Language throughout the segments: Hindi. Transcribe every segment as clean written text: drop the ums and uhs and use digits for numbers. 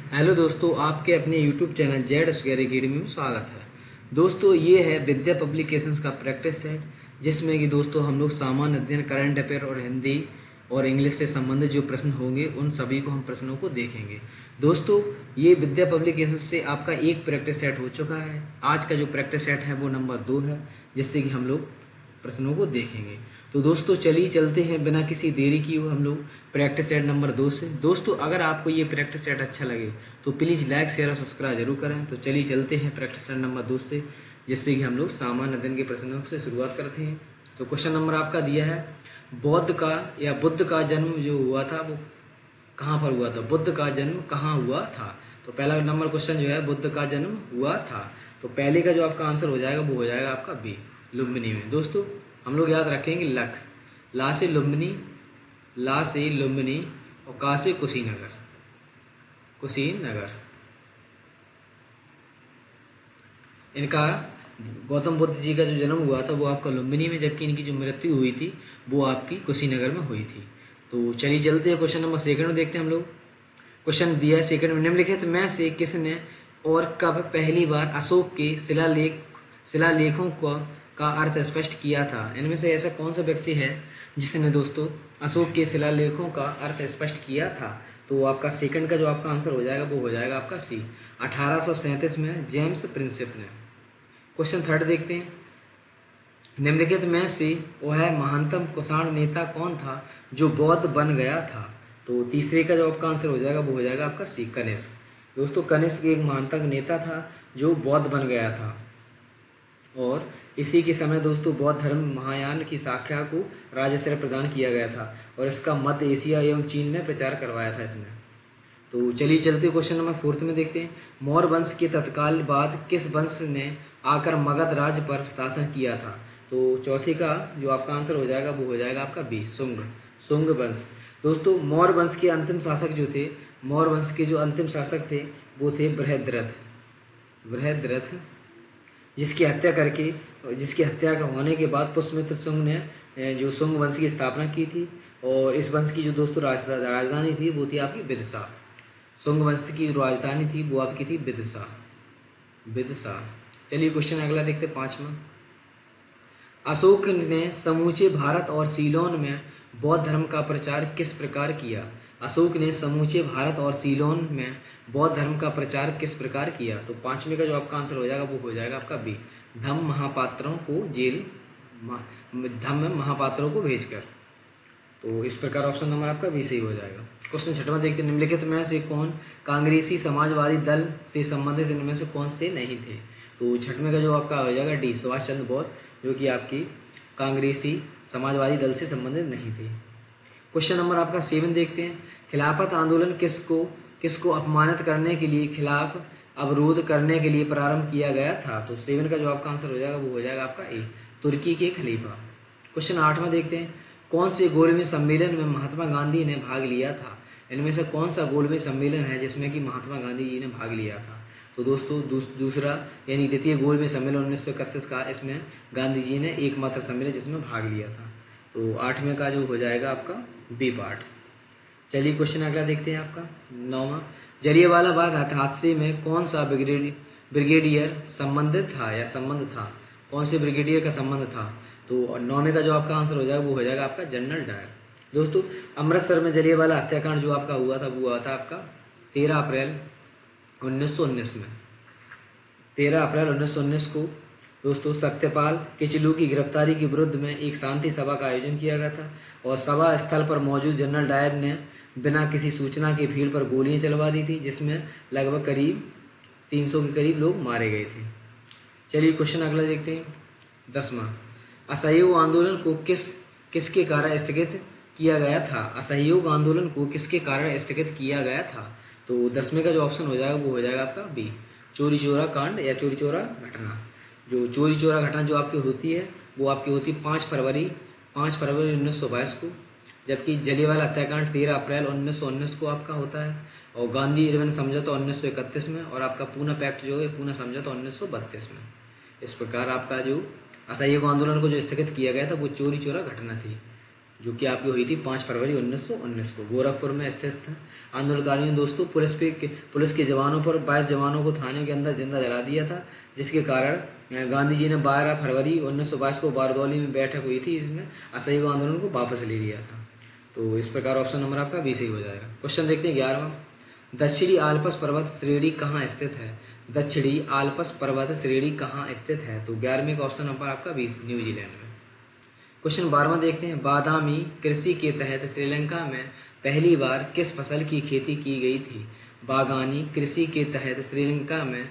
हेलो दोस्तों, आपके अपने YouTube channel Z square academy में स्वागत है। दोस्तों, ये है विद्या पब्लिकेशंस का प्रैक्टिस सेट, जिसमें कि दोस्तों हम लोग सामान्य अध्ययन, करंट अफेयर और हिंदी और इंग्लिश से संबंधित जो प्रश्न होंगे उन सभी को हम प्रश्नों को देखेंगे। दोस्तों, ये विद्या पब्लिकेशंस से आपका एक प्रैक्टिस सेट हो चुका है। आज का जो प्रैक्टिस सेट है वो नंबर 2 है, जिससे कि हम लोग प्रश्नों को देखेंगे। तो दोस्तों चलिए चलते हैं बिना किसी देरी किए हम लोग प्रैक्टिस सेट नंबर 2 से। दोस्तों, अगर आपको ये प्रैक्टिस सेट अच्छा लगे तो प्लीज़ लाइक शेयर और सब्सक्राइब जरूर करें। तो चलिए चलते हैं प्रैक्टिस सेट नंबर 2 से, जिससे कि हम लोग सामान्य अध्ययन के प्रश्नों से शुरुआत करते हैं। तो क्वेश्चन नंबर आपका दिया है, बुद्ध का जन्म जो हुआ था वो कहाँ पर हुआ था? बुद्ध का जन्म कहाँ हुआ था? तो पहला नंबर क्वेश्चन जो है, बुद्ध का जन्म हुआ था। तो पहले का जो आपका आंसर हो जाएगा वो हो जाएगा आपका बी, लुम्बिनी में। दोस्तों हम लोग याद रखेंगे ला से लुम्बिनी, और का से कुशीनगर। इनका गौतम बुद्ध जी का जो जन्म हुआ था वो आपका लुम्बिनी में, जबकि इनकी जो मृत्यु हुई थी वो आपकी कुशीनगर में हुई थी। तो चलिए चलते हैं क्वेश्चन नंबर सेकंड में, देखते हैं हम लोग। क्वेश्चन दिया है सेकंड में, निम्नलिखित में से किसने और कब पहली बार अशोक के शिलालेखों का अर्थ स्पष्ट किया था? इनमें से ऐसा कौन सा व्यक्ति है जिसने दोस्तों अशोक के शिलालेखों का अर्थ स्पष्ट किया था? तो आपका सेकंड का जो आपका आंसर हो जाएगा वो हो जाएगा आपका सी, 1837 में जेम्स प्रिंसेप ने। क्वेश्चन थर्ड देखते हैं, निम्नलिखित में से वह महानतम कुषाण नेता कौन था जो बौद्ध बन गया था? तो तीसरे का जो आपका आंसर हो जाएगा वो हो जाएगा आपका सी, कनिष्क। दोस्तों कनिष्क एक महानतम नेता था जो बौद्ध बन गया था, और इसी के समय दोस्तों बौद्ध धर्म महायान की शाखा को राजश्रय प्रदान किया गया था, और इसका मध्य एशिया एवं चीन में प्रचार करवाया था इसने। तो चलिए चलते क्वेश्चन नंबर फोर्थ में देखते हैं, मौर्य वंश के तत्काल बाद किस वंश ने आकर मगध राज्य पर शासन किया था? तो चौथे का जो आपका आंसर हो जाएगा वो हो जाएगा आपका बी, शुंग वंश। दोस्तों मौर्य वंश के अंतिम शासक जो थे, मौर्य वंश के जो अंतिम शासक थे वो थे बृहद्रथ, जिसकी हत्या का होने के बाद पुष्यमित्र शुंग ने जो शुंग वंश की स्थापना की थी, और इस वंश की जो दोस्तों राजधानी थी वो थी आपकी विदिशा। शुंग वंश की राजधानी थी वो आपकी थी विदिशा। चलिए क्वेश्चन अगला देखते हैं, 5वां। अशोक ने समूचे भारत और सीलोन में बौद्ध धर्म का प्रचार किस प्रकार किया? अशोक ने समूचे भारत और सीलोन में बौद्ध धर्म का प्रचार किस प्रकार किया? तो 5वें का जो आपका आंसर हो जाएगा वो हो जाएगा आपका बी, धम्म महापात्रों को भेजकर। तो इस प्रकार ऑप्शन नंबर आपका बी सही हो जाएगा। क्वेश्चन 6वां देखते हैं, निम्नलिखित में से कौन कांग्रेसी समाजवादी दल से संबंधित इनमें से कौन से नहीं थे? तो 6वें का जो आपका हो जाएगा डी, सुभाष चंद्र बोस, जो कि आपकी कांग्रेसी समाजवादी दल से संबंधित नहीं थे। क्वेश्चन नंबर आपका 7 देखते हैं, खिलाफत आंदोलन किसको अपमानित करने के लिए, खिलाफ अवरोध करने के लिए प्रारंभ किया गया था? तो 7 का जो आपका आंसर हो जाएगा वो हो जाएगा आपका ए, तुर्की के खलीफा। क्वेश्चन 8वां देखते हैं, कौन से गोलमेज सम्मेलन में महात्मा गांधी ने भाग लिया था? इनमें से कौन सा गोलमेज सम्मेलन है जिसमें कि महात्मा गांधी जी ने भाग लिया था? तो दोस्तों दूसरा यानी द्वितीय गोलमेज सम्मेलन 1931 का, इसमें गांधी जी ने एकमात्र सम्मेलन जिसमें भाग लिया था। तो 8वें का जो हो जाएगा आपका बी पार्ट। चलिए क्वेश्चन अगला देखते हैं आपका 9वां, जलियांवाला बाग हादसे में कौन सा ब्रिगेडियर संबंध था? कौन से ब्रिगेडियर का संबंध था? तो 9वें का जो आपका आंसर हो जाएगा वो हो जाएगा आपका जनरल डायर। दोस्तों अमृतसर में जलियांवाला हत्याकांड जो आपका हुआ था वो हुआ था आपका 13 अप्रैल 1919 में। 13 अप्रैल 1919 को दोस्तों सत्यपाल किचलू की गिरफ्तारी के विरुद्ध में एक शांति सभा का आयोजन किया गया था, और सभा स्थल पर मौजूद जनरल डायर ने बिना किसी सूचना के भीड़ पर गोलियां चलवा दी थी, जिसमें लगभग करीब 300 के करीब लोग मारे गए थे। चलिए क्वेश्चन अगला देखते हैं, 10वां, असहयोग आंदोलन को किसके कारण स्थगित किया गया था? असहयोग आंदोलन को किसके कारण स्थगित किया गया था? तो 10वें का जो ऑप्शन हो जाएगा वो हो जाएगा आपका बी, चोरी चोरा कांड या चोरी चोरा घटना। जो चोरी चोरा घटना जो आपकी होती है वो आपकी होती 5 फरवरी 1922 को, जबकि जलियांवाला हत्याकांड 13 अप्रैल 1919 को आपका होता है, और गांधी इरविन समझौता 1931 में, और आपका पूना पैक्ट जो है पूना समझौता 1932 में। इस प्रकार आपका जो असहयोग आंदोलन को जो स्थगित किया गया था वो चोरी चोरा घटना थी। जो कि आपकी हुई थी 5 फरवरी 1919 को, गोरखपुर में स्थित था। आंदोलनकारियों ने दोस्तों पुलिस के जवानों पर 22 जवानों को थाने के अंदर जिंदा जला दिया था, जिसके कारण गांधी जी ने 12 फरवरी 1922 को बारदौली में बैठक हुई थी, इसमें असहयोग आंदोलन को वापस ले लिया था। तो इस प्रकार ऑप्शन नंबर आपका बी सही हो जाएगा। क्वेश्चन देखते हैं 11वां। दक्षिणी आल्प्स पर्वत श्रेणी कहाँ स्थित है? दक्षिणी आल्प्स पर्वत श्रेणी कहाँ स्थित है? तो 11वें का ऑप्शन नंबर आपका बी, न्यूजीलैंड में। क्वेश्चन 12वां देखते हैं। बादामी कृषि के तहत श्रीलंका में पहली बार किस फसल की खेती की गई थी? बागानी कृषि के तहत श्रीलंका में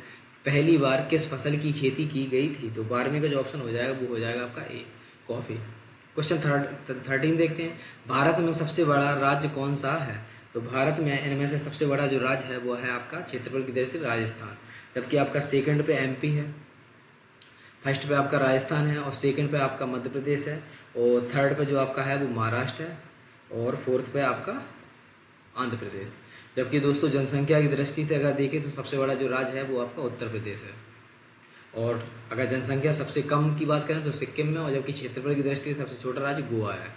पहली बार किस फसल की खेती की गई थी? तो 12वें का जो ऑप्शन हो जाएगा वो हो जाएगा आपका ए, कॉफी। क्वेश्चन 13 देखते हैं। भारत में सबसे बड़ा राज्य कौन सा है? तो भारत में इनमें से सबसे बड़ा जो राज्य है वो है आपका क्षेत्रफल की दृष्टि से राजस्थान, जबकि आपका सेकंड पे एमपी है, फर्स्ट पे आपका राजस्थान है और सेकंड पे आपका मध्य प्रदेश है और थर्ड पे जो आपका है वो महाराष्ट्र है और फोर्थ पे आपका आंध्र प्रदेश। जबकि दोस्तों जनसंख्या की दृष्टि से अगर देखें तो सबसे बड़ा जो राज्य है वो आपका उत्तर प्रदेश है, और अगर जनसंख्या सबसे कम की बात करें तो सिक्किम में, और जबकि क्षेत्रफल की दृष्टि से सबसे छोटा राज्य गोवा है।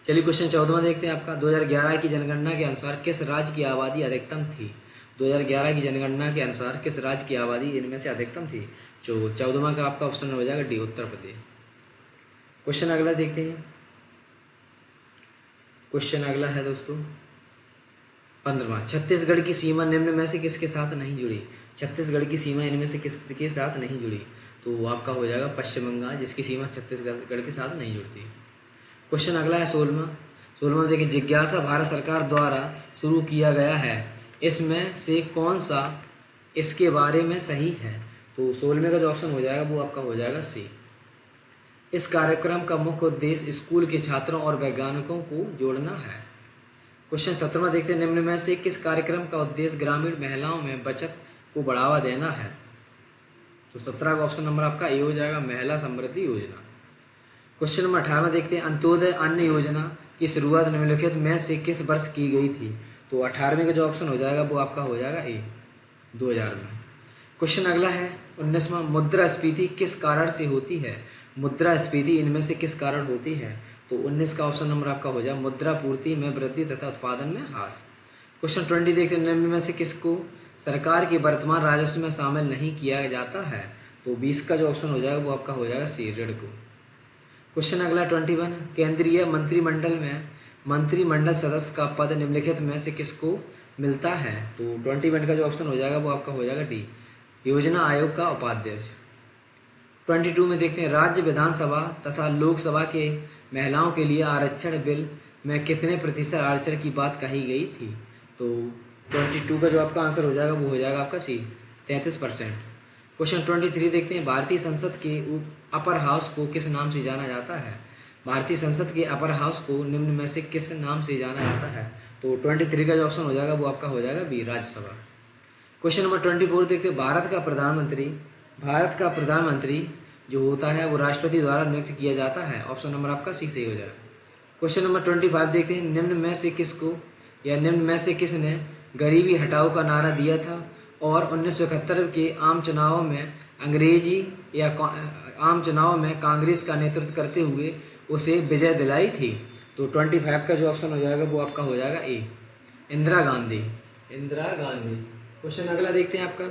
चलिए क्वेश्चन 14वां देखते हैं आपका। 2011 की जनगणना के अनुसार किस राज्य की आबादी अधिकतम थी? 2011 की जनगणना के अनुसार किस राज्य की आबादी इनमें से अधिकतम थी? जो 14वां का आपका ऑप्शन हो जाएगा डी, उत्तर प्रदेश। क्वेश्चन अगला देखते हैं। क्वेश्चन अगला है दोस्तों 15वां। छत्तीसगढ़ की सीमा निम्न में से किसके साथ नहीं जुड़ी? छत्तीसगढ़ की सीमा इनमें से किसके साथ नहीं जुड़ी? तो वो आपका हो जाएगा पश्चिम बंगाल, जिसकी सीमा छत्तीसगढ़ के साथ नहीं जुड़ती। क्वेश्चन अगला है 16वां देखिए। जिज्ञासा भारत सरकार द्वारा शुरू किया गया है, इसमें से कौन सा इसके बारे में सही है? तो 16वें का जो ऑप्शन हो जाएगा वो आपका हो जाएगा सी। इस कार्यक्रम का मुख्य उद्देश्य स्कूल के छात्रों और वैज्ञानिकों को जोड़ना है। क्वेश्चन 17वां देखते हैं। निम्न में से किस कार्यक्रम का उद्देश्य ग्रामीण महिलाओं में बचत को बढ़ावा देना है? तो 17 का ऑप्शन नंबर आपका ए हो जाएगा, महिला समृद्धि योजना। क्वेश्चन नंबर 18वां देखते हैं। अंत्योदय अन्न योजना की शुरुआत निम्नलिखित में से किस वर्ष की गई थी? तो 18वें का जो ऑप्शन हो जाएगा वो आपका हो जाएगा ए, 2000 में। क्वेश्चन अगला है 19वां। मुद्रास्फीति किस कारण से होती है? मुद्रास्फीति इनमें से किस कारण होती है? तो 19 का ऑप्शन नंबर आपका हो जाएगा मुद्रा पूर्ति में वृद्धि तथा उत्पादन में ह्रास। क्वेश्चन 20 देखते हैं। निम्न में से किसको सरकार के वर्तमान राजस्व में शामिल नहीं किया जाता है? तो 20 का जो ऑप्शन हो जाएगा वो आपका हो जाएगा सी, ऋण को। क्वेश्चन अगला 21। केंद्रीय मंत्रिमंडल में मंत्रिमंडल सदस्य का पद निम्नलिखित में से किसको मिलता है? तो 21 का जो ऑप्शन हो जाएगा वो आपका हो जाएगा डी, योजना आयोग का उपाध्यक्ष। 22 में देखते हैं। राज्य विधानसभा तथा लोकसभा के महिलाओं के लिए आरक्षण बिल में कितने प्रतिशत आरक्षण की बात कही गई थी? तो 22 का जो आपका आंसर हो जाएगा वो हो जाएगा आपका सी, 33%। क्वेश्चन 23 देखते हैं। भारतीय संसद के अपर हाउस को किस नाम से जाना जाता है? भारतीय संसद के अपर हाउस को निम्न में से किस नाम से जाना जाता है? तो 23 का जो ऑप्शन हो जाएगा वो आपका हो जाएगा बी, राज्यसभा। क्वेश्चन नंबर 24 देखते हैं। भारत का प्रधानमंत्री जो होता है वो राष्ट्रपति द्वारा नियुक्त किया जाता है। ऑप्शन नंबर आपका सी सही हो जाएगा। क्वेश्चन नंबर 25 देखते हैं। निम्न में से किसने गरीबी हटाओ का नारा दिया था और 1971 के आम चुनावों में कांग्रेस का नेतृत्व करते हुए उसे विजय दिलाई थी? तो 25 का जो ऑप्शन हो जाएगा वो आपका हो जाएगा ए, इंदिरा गांधी। क्वेश्चन अगला देखते हैं आपका।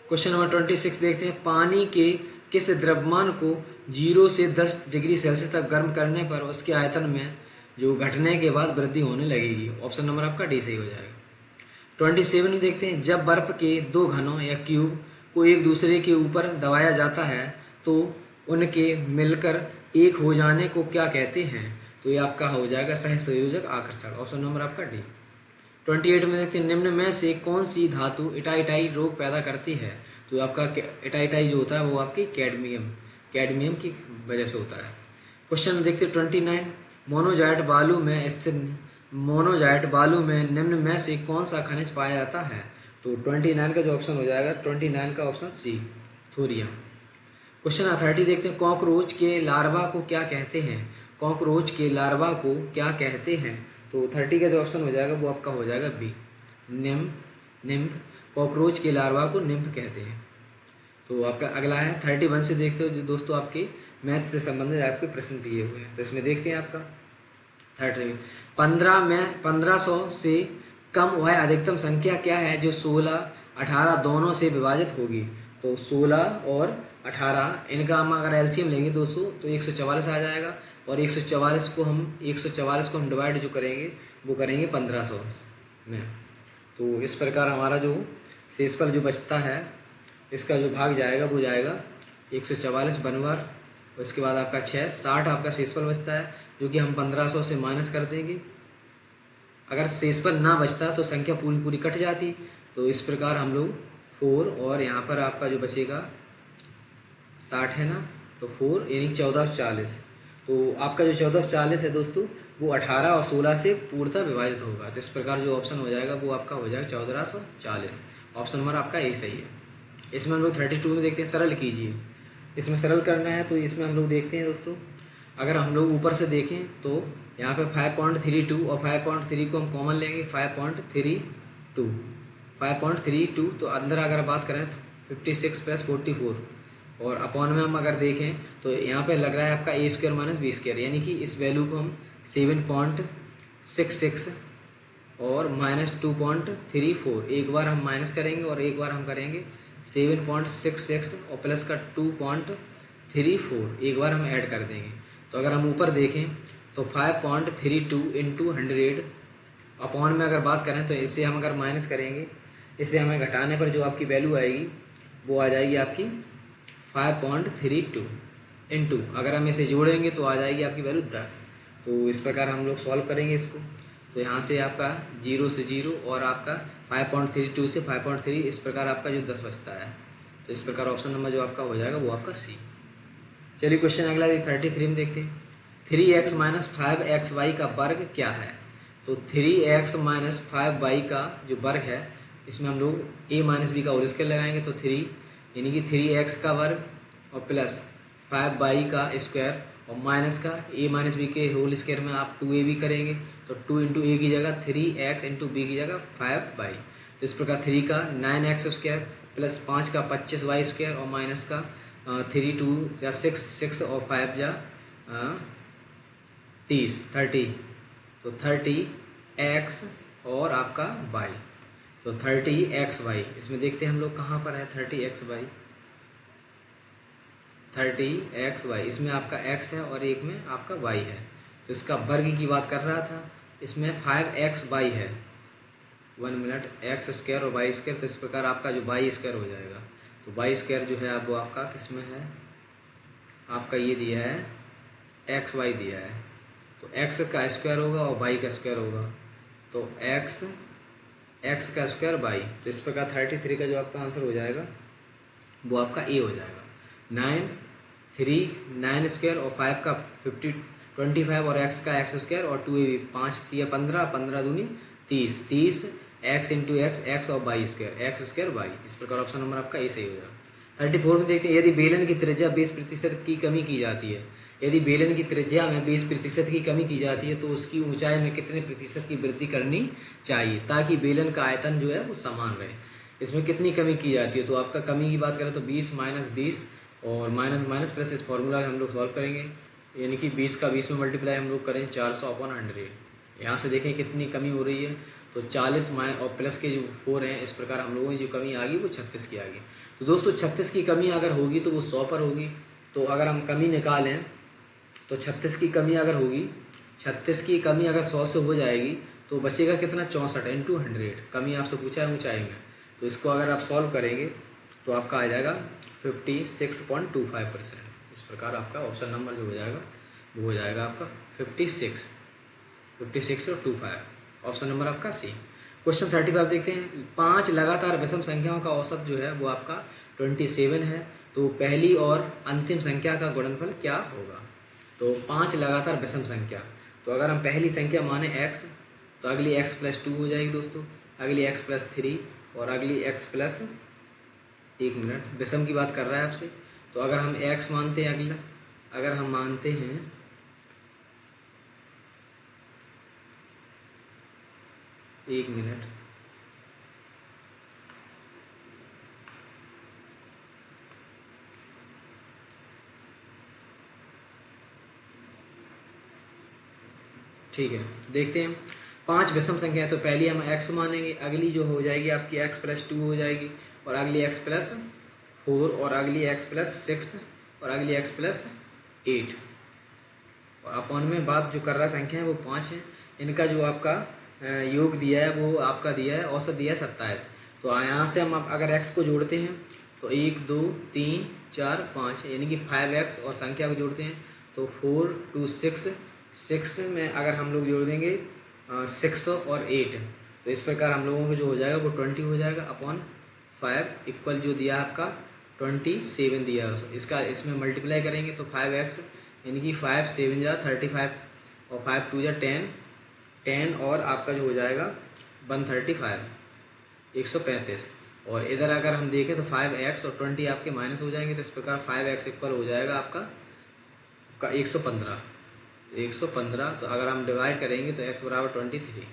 क्वेश्चन नंबर 26 देखते हैं। पानी के किस द्रव्यमान को 0 से 10 डिग्री सेल्सियस तक गर्म करने पर उसके आयतन में जो घटने के बाद वृद्धि होने लगेगी? ऑप्शन नंबर आपका डी सही हो जाएगा। 27 में देखते हैं। जब बर्फ के दो घनों या क्यूब को एक दूसरे के ऊपर दबाया जाता है तो उनके मिलकर एक हो जाने को क्या कहते हैं? तो ये आपका हो जाएगा सहसंयोजक आकर्षण। ऑप्शन नंबर आपका डी। 28 में देखते हैं। निम्न में से कौन सी धातु इटाइटाई रोग पैदा करती है? तो आपका इटाइटाई जो होता है वो आपकी कैडमियम की वजह से होता है। क्वेश्चन में देखते हैं 29। मोनोजाइट बालू में निम्न में से कौन सा खनिज पाया जाता है? तो 29 का जो ऑप्शन हो जाएगा 29 का ऑप्शन सी, थोरियम। क्वेश्चन 30 देखते हैं। कॉकरोच के लार्वा को क्या कहते हैं? तो 30 का जो ऑप्शन हो जाएगा वो आपका हो जाएगा बी, निम्फ। कॉकरोच के लार्वा को निम्फ कहते हैं। तो आपका अगला है 31 से देखते हो जो दोस्तों आपके मैथ से संबंधित आपके प्रश्न दिए हुए हैं। तो इसमें देखते हैं आपका 30। 1500 से कम वह अधिकतम संख्या क्या है जो 16 18 दोनों से विभाजित होगी। तो 16 और 18 इनका हम अगर एलसीएम लेंगे दोस्तों तो 144 आ जाएगा, और 144 को हम डिवाइड जो करेंगे वो करेंगे 1500 में। तो इस प्रकार हमारा जो शेषफल जो बचता है इसका जो भाग जाएगा वो जाएगा 144 बनवार, उसके बाद आपका 6 60 आपका शेषफल बचता है, जो कि हम 1500 से माइनस कर देंगे। अगर शेषफल ना बचता तो संख्या पूरी पूरी कट जाती। तो इस प्रकार हम लोग 4 और यहाँ पर आपका जो बचेगा 60 है ना, तो 4 यानी 1440। तो आपका जो 1440 है दोस्तों वो 18 और 16 से पूर्णतः विभाजित होगा। तो इस प्रकार जो ऑप्शन हो जाएगा वो आपका हो जाएगा 1440। ऑप्शन नंबर आपका यही सही है। इसमें हम लोग 32 में देखते हैं, सरल कीजिए। इसमें सरल करना है तो इसमें हम लोग देखते हैं दोस्तों, अगर हम लोग ऊपर से देखें तो यहाँ पे 5.32 और 5.3 को हम कॉमन लेंगे, 5.32 तो अंदर अगर बात करें 56 + 44, और अपॉन में हम अगर देखें तो यहाँ पे लग रहा है आपका a² - b², यानी कि इस वैल्यू को हम 7.66 और -2.34 एक बार हम माइनस करेंगे और एक बार हम करेंगे 7.66 और प्लस का 2.34 एक बार हम ऐड कर देंगे। तो अगर हम ऊपर देखें तो 5.32 × 100 अपॉन में अगर बात करें तो इसे हम अगर माइनस करेंगे, इसे हमें घटाने पर जो आपकी वैल्यू आएगी वो आ जाएगी आपकी 5.32 इंटू, अगर हम इसे जोड़ेंगे तो आ जाएगी आपकी वैल्यू 10। तो इस प्रकार हम लोग सॉल्व करेंगे इसको। तो यहाँ से आपका 0 से 0 और आपका 5.32 से 5.3, इस प्रकार आपका जो 10 बचता है। तो इस प्रकार ऑप्शन नंबर जो आपका हो जाएगा वो आपका सी। चलिए क्वेश्चन अगला 33 में देखते हैं। 3x - 5xy का वर्ग क्या है। तो 3x - 5y का जो वर्ग है इसमें हम लोग a - b का होल स्क्वायर लगाएंगे, तो 3 यानी कि 3x का वर्ग और प्लस 5y का स्क्वायर और माइनस का a - b के होल स्क्वायर में आप 2ab करेंगे, तो 2 × a की जगह 3x × b की जगह 5y। तो इस प्रकार 3 का 9x² प्लस 5 का 25y² और माइनस का 3 2 या 6 और 5 जा 30 तो 30x और आपका y, तो 30xy। इसमें देखते हैं हम लोग कहाँ पर है 30xy, इसमें आपका x है और एक में आपका y है। तो इसका वर्ग की बात कर रहा था, इसमें 5xy है, 1 मिनट, x² और y², तो इस प्रकार आपका जो y² हो जाएगा। तो y² जो है वो आपका किस में है, आपका ये दिया है xy दिया है, तो x का स्क्वायर होगा और y का स्क्वायर होगा, तो x का स्क्वायर y। तो इस प्रकार 33 का जो आपका आंसर हो जाएगा वो आपका ए हो जाएगा। 9 और 5 का 25 और x का x² और 2ab, 5 × 15, 15 दूनी 30, 30 x × x और y² y। इस प्रकार ऑप्शन नंबर आपका ए सही हो जाएगा। 34 में देखते हैं, यदि बेलन की त्रिज्या 20% की कमी की जाती है, यदि बेलन की त्रिज्या में 20% की कमी की जाती है तो उसकी ऊंचाई में कितने प्रतिशत की वृद्धि करनी चाहिए ताकि बेलन का आयतन जो है वो समान रहे। इसमें कितनी कमी की जाती है, तो आपका कमी की बात करें तो 20 - 20 और माइनस प्लस इस फॉर्मूला हम लोग सॉल्व करेंगे, यानी कि 20 का 20 में मल्टीप्लाई हम लोग करें 400/100। यहाँ से देखें कितनी कमी हो रही है, तो 40 और प्लस के जो 4 हैं, इस प्रकार हम लोगों की जो कमी आ गई वो 36 की आ गई। तो दोस्तों 36 की कमी अगर होगी तो वो 100 पर होगी। तो अगर हम कमी निकालें तो 36 की कमी अगर होगी, 36 की कमी अगर 100 से हो जाएगी तो बचेगा कितना, 64 × 100। कमी आपसे पूछा है ऊंचाई में, तो इसको अगर आप सॉल्व करेंगे तो आपका आ जाएगा 56.25%। इस प्रकार आपका ऑप्शन नंबर जो हो जाएगा वो हो जाएगा आपका 56 और 25, ऑप्शन नंबर आपका सी। क्वेश्चन 35 देखते हैं। 5 लगातार विषम संख्याओं का औसत जो है वो आपका 27 है, तो पहली और अंतिम संख्या का गुणनफल क्या होगा। तो 5 लगातार विषम संख्या, तो अगर हम पहली संख्या माने x, तो अगली x + 2 हो जाएगी दोस्तों, अगली x + 3 और अगली x + 1 मिनट, विषम की बात कर रहा है आपसे। तो अगर हम x मानते हैं, अगला अगर हम मानते हैं 1 मिनट, ठीक है, देखते हैं। 5 विषम संख्या है तो पहली हम x मानेंगे, अगली जो हो जाएगी आपकी x+2 हो जाएगी, और अगली x+4, और अगली x+6, और अगली x+8, और अपॉन में बात जो कर रहा संख्या है वो 5 है। इनका जो आपका योग दिया है वो आपका दिया है, औसत दिया है 27। तो यहाँ से हम अगर x को जोड़ते हैं तो 1 2 3 4 5, यानी कि 5x, और संख्या को जोड़ते हैं तो 4 2 6, 6 में अगर हम लोग जोड़ देंगे 6 और 8, तो इस प्रकार हम लोगों को जो हो जाएगा वो 20 हो जाएगा, अपॉन 5 इक्वल जो दिया आपका 27 दिया है। इसका इसमें मल्टीप्लाई करेंगे तो 5x, यानी कि 5 7 जा 35, और 5 2 जा 10 और आपका जो हो जाएगा 135, 135। और इधर अगर हम देखें तो 5x और 20 आपके माइनस हो जाएंगे, तो इस प्रकार 5x इक्वल हो जाएगा आपका 115। तो अगर हम डिवाइड करेंगे तो x बराबर 23।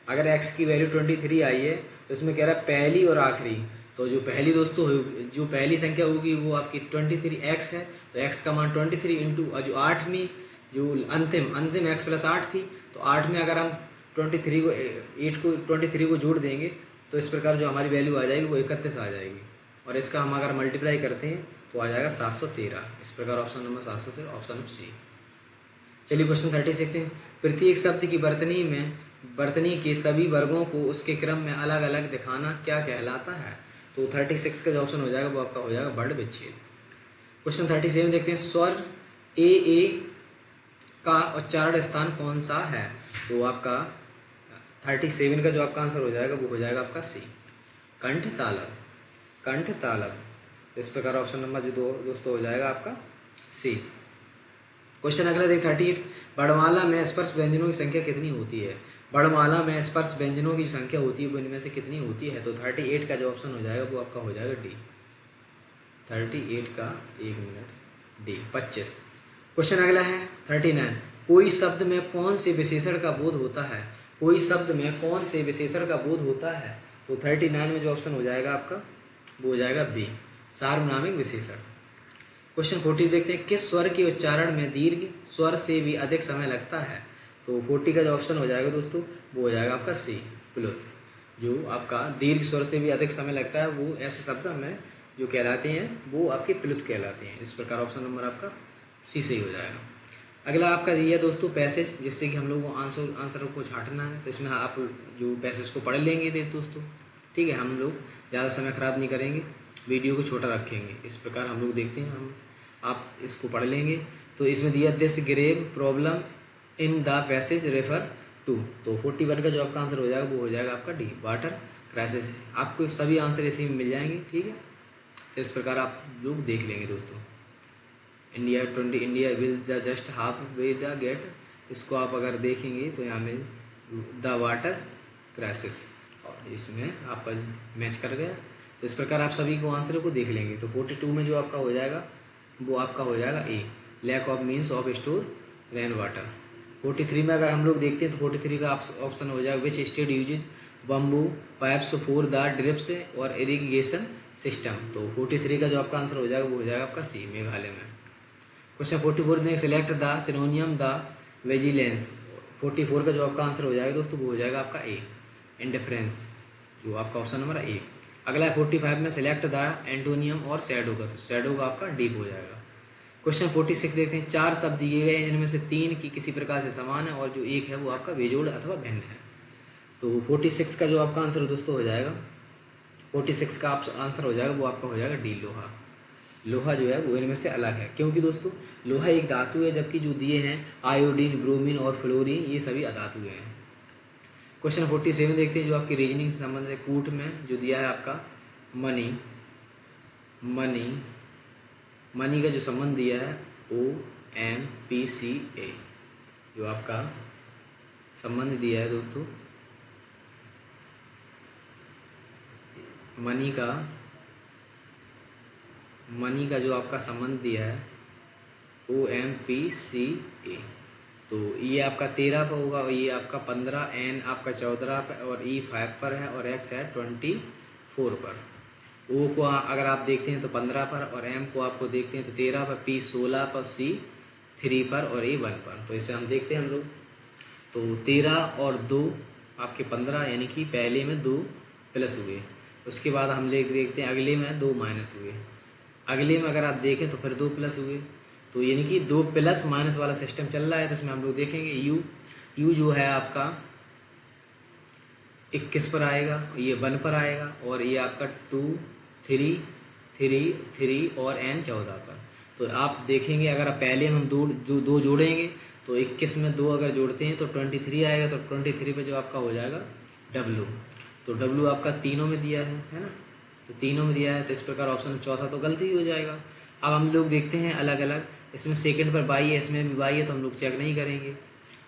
अगर x की वैल्यू 23 आई है तो इसमें कह रहा है पहली और आखिरी, तो जो पहली दोस्तों जो पहली संख्या होगी वो आपकी 23x है, तो x का मान 23 इंटू जो 8वीं जो अंतिम x+8 थी, तो 8 में अगर हम 23 को जोड़ देंगे तो इस प्रकार जो हमारी वैल्यू आ जाएगी वो 31 आ जाएगी, और इसका हम अगर मल्टीप्लाई करते हैं तो आ जाएगा 713। इस प्रकार option number 713, option number C. चलिए क्वेश्चन 30 देखते हैं। प्रत्येक शब्द की वर्तनी के सभी वर्गों को उसके क्रम में अलग अलग दिखाना क्या कहलाता है? तो 36 का जो ऑप्शन हो जाएगा वो आपका हो जाएगा वर्ण विच्छेद। क्वेश्चन 37 देखते हैं। स्वर ए का उच्चारण स्थान कौन सा है? तो आपका 37 का जो आपका आंसर हो जाएगा वो हो जाएगा आपका सी, कंठ तालव। इस प्रकार ऑप्शन नंबर जो दोस्तों हो जाएगा आपका सी। क्वेश्चन अगला देख 38। वर्णमाला में स्पर्श व्यंजनों की संख्या कितनी होती है? वर्णमाला में स्पर्श व्यंजनों की संख्या होती है वो इनमें से कितनी होती है? तो 38 का जो ऑप्शन हो जाएगा वो आपका हो जाएगा डी, 38 का 1 मिनट डी, 25। क्वेश्चन अगला है 39। कोई शब्द में कौन से विशेषण का बोध होता है? कोई शब्द में कौन से विशेषण का बोध होता है? तो 39 में जो ऑप्शन हो जाएगा आपका वो हो जाएगा बी, सार्वनामिक विशेषण। क्वेश्चन 40 देखते हैं। किस स्वर के उच्चारण में दीर्घ स्वर से भी अधिक समय लगता है? तो 40 का जो ऑप्शन हो जाएगा दोस्तों वो हो जाएगा आपका सी, प्लुत। जो आपका दीर्घ स्वर से भी अधिक समय लगता है वो ऐसे शब्द हमें जो कहलाते हैं वो आपके प्लुत कहलाते हैं। इस प्रकार ऑप्शन नंबर आपका सी सही हो जाएगा। अगला आपका दिया दोस्तों पैसेज, जिससे कि हम लोग को आंसर को छांटना है, तो इसमें आप जो पैसेज को पढ़ लेंगे दोस्तों, ठीक है। हम लोग ज़्यादा समय ख़राब नहीं करेंगे, वीडियो को छोटा रखेंगे। इस प्रकार हम लोग देखते हैं, आप इसको पढ़ लेंगे। तो इसमें दिया this grave problem in the passage refer to, तो 41 का जो आपका आंसर हो जाएगा वो हो जाएगा आपका डी, वाटर क्राइसिस। आपको सभी आंसर इसी में मिल जाएंगे, ठीक है। तो इस प्रकार आप लोग देख लेंगे दोस्तों। India will the just half way the gate, इसको आप अगर देखेंगे तो यहाँ में द वाटर क्राइसिस, और इसमें आपका मैच कर गया। तो इस प्रकार आप सभी को आंसर को देख लेंगे। तो 42 में जो आपका हो जाएगा वो आपका हो जाएगा a, lack of means of store rain water. 43 में अगर हम लोग देखते हैं तो 43 का ऑप्शन हो जाएगा which state uses bamboo pipes for the drips और इरिगेशन सिस्टम। तो 43 का जो आपका आंसर हो जाएगा वो हो जाएगा आपका सी, मेघालय में। क्वेश्चन 44 में सिलेक्ट द सिनोनियम द विजिलेंस। 44 का जो आपका आंसर हो जाएगा दोस्तों वो हो जाएगा आपका ए, इंडिफरेंस, जो आपका ऑप्शन नंबर ए। अगला है 45 में सिलेक्ट द एंटोनियम और शैडो का, तो शैडो का आपका डीप हो जाएगा। क्वेश्चन 46 देखते हैं। 4 शब्द दिए गए जिनमें से 3 की किसी प्रकार से समान है और जो एक है वो आपका बेजोड़ अथवा भिन्न है। तो 46 का जो आपका आंसर दोस्तों हो जाएगा, 46 का आंसर हो जाएगा वो आपका हो जाएगा डी, लोहा। लोहा जो है वो इनमें से अलग है, क्योंकि दोस्तों लोहा एक धातु है, जबकि जो दिए हैं आयोडीन, ब्रोमीन और फ्लोरीन ये सभी अधातु हैं। क्वेश्चन 47 देखते हैं जो आपकी रीजनिंग से संबंधित है। कूट में जो दिया है आपका मनी का जो संबंध दिया है OMPCA, जो आपका संबंध दिया है दोस्तों मनी का जो आपका संबंध दिया है OMPCA, तो ये आपका 13 पर होगा और ये आपका 15, N आपका 14 पर और E 5 पर है और X है 24 पर। O को अगर आप देखते हैं तो 15 पर और M को आपको देखते हैं तो 13 पर, P 16 पर, C 3 पर और E 1 पर। तो इसे हम देखते हैं हम लोग। तो 13 और 2 आपके 15, यानी कि पहले में 2 प्लस हुए। उसके बाद हम देखते हैं अगले में 2 माइनस हुए। अगले में अगर आप देखें तो फिर 2 प्लस हुए। तो यानी कि 2 प्लस माइनस वाला सिस्टम चल रहा है। तो इसमें हम लोग देखेंगे यू जो है आपका 21 पर आएगा, ये 1 पर आएगा, और ये आपका 2, 3, 3, 3 और n 14 पर। तो आप देखेंगे अगर आप पहले हम दो जोड़ेंगे तो 21 में 2 अगर जोड़ते हैं तो 23 आएगा। तो 23 पे जो आपका हो जाएगा W। तो W आपका तीनों में दिया है ना, तो तीनों में दिया है। तो इस प्रकार ऑप्शन चौथा तो गलती ही हो जाएगा। अब हम लोग देखते हैं अलग अलग, इसमें सेकंड पर बाई है, इसमें भी बाई है, तो हम लोग चेक नहीं करेंगे।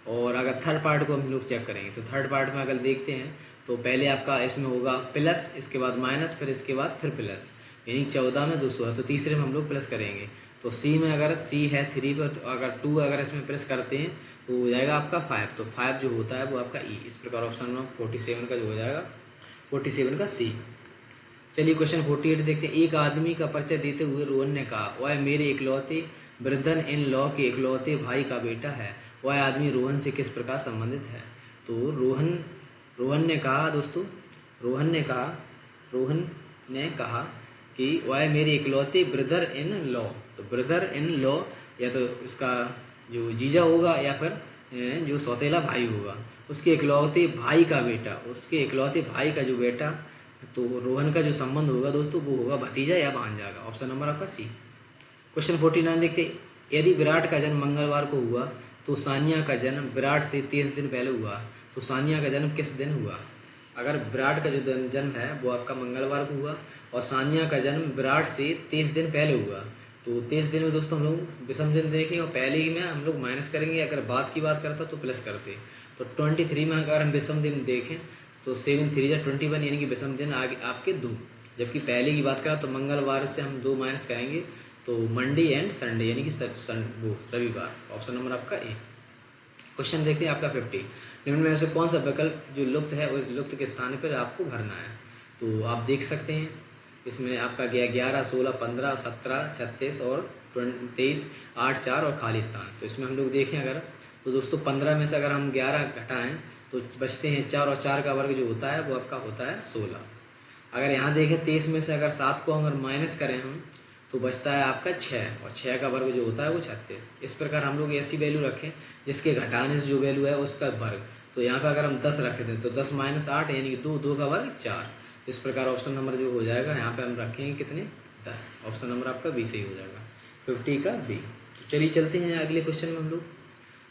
और अगर थर्ड पार्ट को हम लोग चेक करेंगे तो थर्ड पार्ट में अगर देखते हैं तो पहले आपका इसमें होगा प्लस, इसके बाद माइनस, फिर इसके बाद फिर प्लस, यानी 14 में 200 है। तो तीसरे में हम लोग प्लस करेंगे। तो सी में अगर सी है 3 पर, तो अगर 2 अगर इसमें प्लस करते हैं तो हो जाएगा आपका 5। तो 5 जो होता है वो आपका ई। इस प्रकार ऑप्शन में 47 का जो हो जाएगा 47 का सी। चलिए क्वेश्चन 48 देखते हैं। एक आदमी का परिचय देते हुए रोहन ने कहा, वह मेरे इकलौते ब्रदर इन लॉ के इकलौते भाई का बेटा है। वह आदमी रोहन से किस प्रकार संबंधित है? तो रोहन ने कहा दोस्तों, रोहन ने कहा कि वह मेरे इकलौते ब्रदर इन लॉ। तो ब्रदर इन लॉ या तो इसका जो जीजा होगा या फिर जो सौतेला भाई होगा, उसके इकलौते भाई का बेटा, उसके इकलौते भाई का जो बेटा, तो रोहन का जो संबंध होगा दोस्तों वो होगा भतीजा या भांजा का। ऑप्शन नंबर आपका सी। क्वेश्चन 49 देखते हैं। यदि विराट का जन्म मंगलवार को हुआ तो सानिया का जन्म विराट से 23 दिन पहले हुआ। तो सानिया का जन्म किस दिन हुआ? अगर विराट का जो जन्म है वो आपका मंगलवार को हुआ और सानिया का जन्म विराट से 23 दिन पहले हुआ, तो 23 दिन में दोस्तों हम लोग विषम दिन देखेंगे और पहले ही में हम लोग माइनस करेंगे। अगर बाद की बात करता तो प्लस करते। तो 23 में अगर हम विषम दिन देखें तो 7 3 या 21, यानी कि विषम दिन आगे आपके 2। जबकि पहले की बात करा तो मंगलवार से हम 2 माइनस करेंगे तो मंडे एंड संडे, यानी कि रविवार। ऑप्शन नंबर आपका ए। क्वेश्चन देखते हैं आपका 50। निम्न में से कौन सा विकल्प जो लुप्त है उस लुप्त के स्थान पर आपको भरना है? तो आप देख सकते हैं इसमें आपका 11, 16, 15, 17, 36 और 23, 8, 4 और खाली स्थान। तो इसमें हम लोग देखें अगर तो दोस्तों 15 में से अगर हम 11 घटाएं तो बचते हैं 4 और 4 का वर्ग जो होता है वो आपका होता है 16। अगर यहाँ देखें 23 में से अगर 7 को अगर माइनस करें हम तो बचता है आपका 6 और 6 का वर्ग जो होता है वो 36। इस प्रकार हम लोग ऐसी वैल्यू रखें जिसके घटाने से जो वैल्यू है उसका वर्ग। तो यहाँ पर अगर हम 10 रख दें तो 10 - 8 यानी कि 2, 2 का वर्ग 4। इस प्रकार ऑप्शन नंबर जो हो जाएगा यहाँ पे हम रखेंगे कितने 10। ऑप्शन नंबर आपका बी सही हो जाएगा, 50 का बी। तो चलिए चलते हैं अगले क्वेश्चन में हम लोग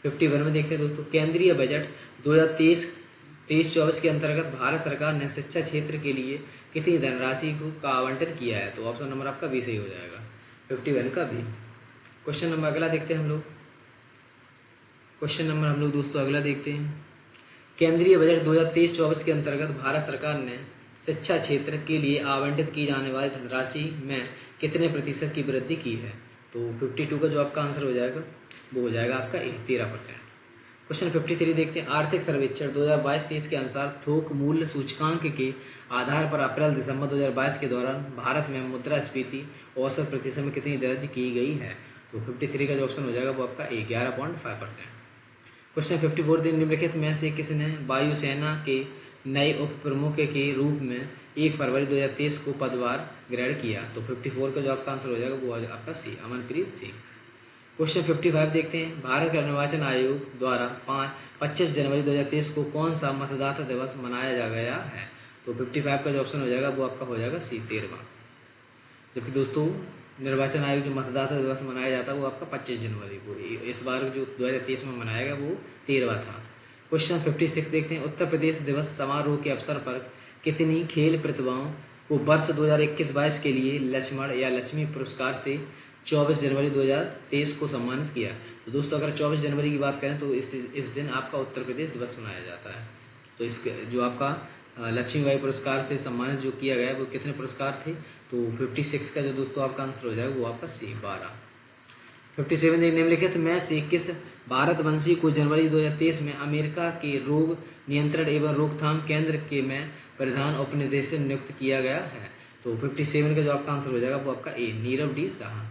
51 में देखते हैं दोस्तों। केंद्रीय बजट 2023-24 के अंतर्गत भारत सरकार ने शिक्षा क्षेत्र के लिए कितनी धनराशि का आवंटन किया है? तो ऑप्शन नंबर आपका बी सही हो जाएगा, 51 का बी। क्वेश्चन नंबर अगला देखते हैं हम लोग। क्वेश्चन नंबर हम लोग दोस्तों अगला देखते हैं। केंद्रीय बजट 2023-24 के अंतर्गत भारत सरकार ने शिक्षा क्षेत्र के लिए आवंटित की जाने वाली धनराशि में कितने प्रतिशत की वृद्धि की है? तो 52 का जो आपका आंसर हो जाएगा वो हो जाएगा आपका 13%। क्वेश्चन 53 देखते हैं। आर्थिक सर्वेक्षण 2022-23 के अनुसार थोक मूल्य सूचकांक के आधार पर अप्रैल-दिसंबर 2022 के दौरान भारत में मुद्रास्फीति औसत प्रतिशत में कितनी दर्ज की गई है? तो 53 का जो ऑप्शन हो जाएगा वो आपका 11.5%। क्वेश्चन 54 दिन निम्नलिखित में से किसने वायुसेना के नए उप प्रमुख के रूप में 1 फरवरी 2023 को पदभार ग्रहण किया? तो 54 का जो आपका आंसर हो जाएगा वो आपका सी, अमनप्रीत सिंह। क्वेश्चन 55 देखते हैं। भारत का निर्वाचन आयोग द्वारा 25 जनवरी 2023 को कौन सा मतदाता दिवस मनाया जा गया है? तो 55 का जो ऑप्शन हो जाएगा वो आपका हो जाएगा सी, 13वां। जबकि दोस्तों निर्वाचन आयोग जो मतदाता दिवस मनाया जाता है वो आपका 25 जनवरी को, इस बार जो 2023 में मनाया गया वो 13वां था। क्वेश्चन 56 देखते हैं। उत्तर प्रदेश दिवस समारोह के अवसर पर कितनी खेल प्रतिभाओं को वर्ष 2021-22 के लिए लक्ष्मण या लक्ष्मी पुरस्कार से 24 जनवरी 2023 को सम्मानित किया? तो दोस्तों अगर 24 जनवरी की बात करें तो इस दिन आपका उत्तर प्रदेश दिवस मनाया जाता है। तो इसके जो आपका लक्ष्मीबाई पुरस्कार से सम्मानित जो किया गया वो कितने पुरस्कार थे? तो 56 का जो दोस्तों आपका आंसर हो जाएगा वो आपका सी, 12। 57 निम्नलिखित में से किस भारतवंशी को जनवरी 2023 में अमेरिका के रोग नियंत्रण एवं रोकथाम केंद्र के में प्रधान उपनिदेशक नियुक्त किया गया है? तो 57 का जो आपका आंसर हो जाएगा वो आपका ए, नीरव डी शाह।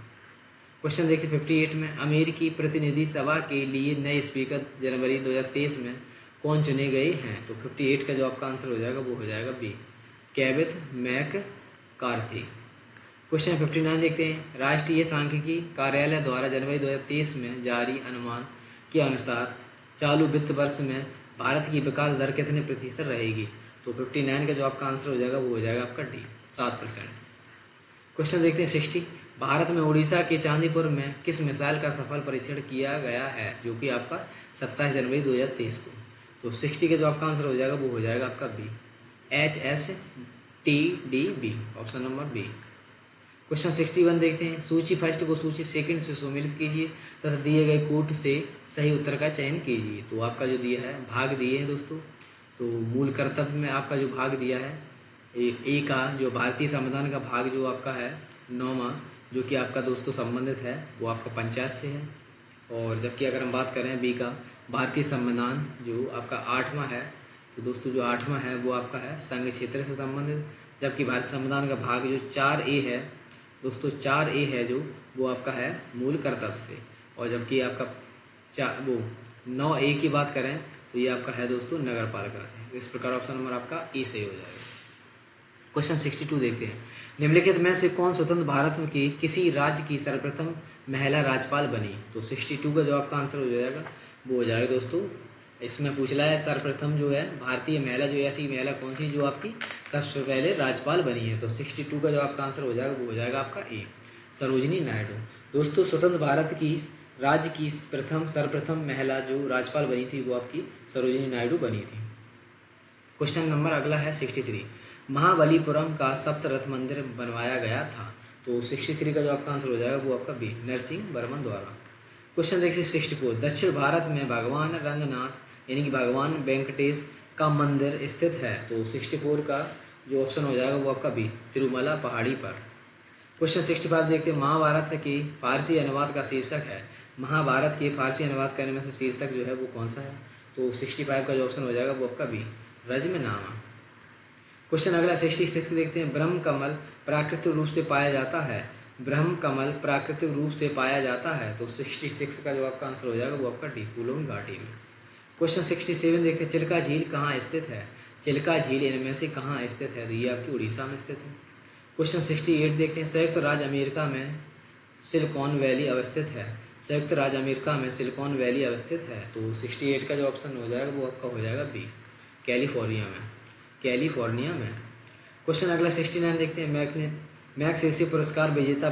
क्वेश्चन देखिए 58 में। अमेरिकी प्रतिनिधि सभा के लिए नए स्पीकर जनवरी 2023 में कौन चुने गए हैं? तो 58 का जो आपका आंसर हो जाएगा वो हो जाएगा बी, केविथ मैककार्थी। क्वेश्चन 59 देखते हैं। राष्ट्रीय सांख्यिकी कार्यालय द्वारा जनवरी 2023 में जारी अनुमान के अनुसार चालू वित्त वर्ष में भारत की विकास दर कितने प्रतिशत रहेगी? तो 59 का जो आपका आंसर हो जाएगा वो हो जाएगा आपका डी, 7%। क्वेश्चन देखते हैं 60। भारत में उड़ीसा के चांदीपुर में किस मिसाइल का सफल परीक्षण किया गया है, जो कि आपका 27 जनवरी 2023 को? तो 60 का जो आपका आंसर हो जाएगा वो हो जाएगा आपका B, HSTDB, option number B. Question 61 देखते हैं। सूची फर्स्ट को सूची सेकंड से सुमेलित कीजिए तथा दिए गए कोट से सही उत्तर का चयन कीजिए। तो आपका जो दिया है भाग दिए हैं दोस्तों, तो मूल कर्तव्य में आपका जो भाग दिया है ए का जो भारतीय संविधान का भाग जो आपका है 9वां, जो कि आपका दोस्तों संबंधित है वो आपका पंचायत से है। और जबकि अगर हम बात करें बी का भारतीय संविधान जो आपका 8वां है, तो दोस्तों जो 8वां है वो आपका है संघ क्षेत्र से संबंधित। जबकि भारतीय संविधान का भाग जो 4A है दोस्तों, 4A है जो वो आपका है मूल कर्तव्य से। और जबकि आपका 9A की बात करें तो ये आपका है दोस्तों नगर पालिका से। इस प्रकार ऑप्शन नंबर आपका ए सही हो जाएगा। क्वेश्चन 62 देखते हैं। निम्नलिखित में से कौन स्वतंत्र भारत के किसी राज्य की सर्वप्रथम महिला राज्यपाल बनी? तो 62 का जो आपका आंसर हो जाएगा वो हो जाएगा दोस्तों, इसमें पूछ रहा है सर्वप्रथम जो है भारतीय महिला, जो ऐसी महिला कौन सी जो आपकी सबसे पहले राज्यपाल बनी है? तो 62 का जो आपका आंसर हो जाएगा वो हो जाएगा आपका ए, सरोजिनी नायडू। दोस्तों स्वतंत्र भारत की राज्य की सर्वप्रथम महिला जो राज्यपाल बनी थी वो आपकी सरोजिनी नायडू बनी थी। क्वेश्चन नंबर अगला है 63। महाबलीपुरम का सप्तरथ मंदिर बनवाया गया था? तो 63 का जो आपका आंसर हो जाएगा वो आपका बी, नरसिंह वर्मन द्वारा। क्वेश्चन देखिए 64। दक्षिण भारत में भगवान रंगनाथ यानी कि भगवान वेंकटेश का मंदिर स्थित है? तो 64 का जो ऑप्शन हो जाएगा वो आपका बी, तिरुमला पहाड़ी पर। क्वेश्चन 65 देखते हैं। महाभारत के फारसी अनुवाद का शीर्षक है। महाभारत के फारसी अनुवाद करने में से शीर्षक जो है वो कौन सा है? तो 65 का जो ऑप्शन हो जाएगा वो आपका बी, रज्मनामा। क्वेश्चन अगला 66 देखते हैं। ब्रह्म कमल प्राकृतिक रूप से पाया जाता है? ब्रह्म कमल प्राकृतिक रूप से पाया जाता है? तो 66 का जो आपका आंसर हो जाएगा वो आपका डी, फूलों की घाटी में। क्वेश्चन 67 देखते हैं। चिल्का झील कहाँ स्थित है? चिल्का झील इनमें से कहाँ स्थित है? तो ये आपकी उड़ीसा में स्थित है। क्वेश्चन 68 देखते हैं। संयुक्त राज्य अमेरिका में सिलिकॉन वैली अवस्थित है? संयुक्त राज्य अमेरिका में सिलिकॉन वैली अवस्थित है? तो 68 का जो ऑप्शन हो जाएगा वो आपका हो जाएगा बी, कैलिफोर्निया में। कैलिफोर्निया में। क्वेश्चन अगला 69 देखते हैं। मैग्सेसे पुरस्कार विजेता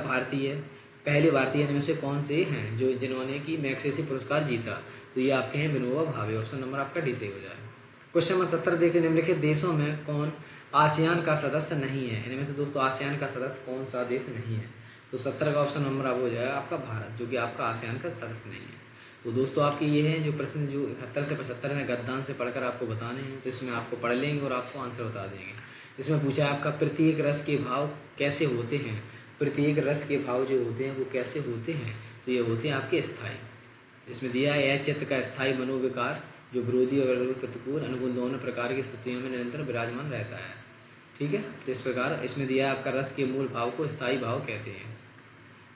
पहले भारतीय इनमें से कौन से हैं जो जिन्होंने की मैग्सेसे पुरस्कार जीता? तो ये आपके हैं विनोबा भावे, ऑप्शन नंबर आपका डी सही हो जाएगा। क्वेश्चन नंबर 70 देखते हैं। निम्नलिखित देशों में कौन आसियान का सदस्य नहीं है? इनमें से दोस्तों आसियान का सदस्य कौन सा देश नहीं है? तो 70 का ऑप्शन नंबर आप हो जाएगा आपका भारत, जो कि आपका आसियान का सदस्य नहीं है। तो दोस्तों आपके ये हैं जो प्रश्न जो 71 से 75 में गद्दान से पढ़कर आपको बताने हैं, तो इसमें आपको पढ़ लेंगे और आपको आंसर बता देंगे। इसमें पूछा है आपका प्रत्येक रस के भाव कैसे होते हैं? प्रत्येक रस के भाव जो होते हैं वो कैसे होते हैं? तो ये होते हैं आपके स्थायी। इसमें दिया है यह चित्त का स्थायी मनोविकार जो विरोधी और प्रतिकूल अनुकूल दोनों प्रकार की स्थितियों में निरंतर विराजमान रहता है। ठीक है, तो इस प्रकार इसमें दिया है आपका रस के मूल भाव को स्थायी भाव कहते हैं।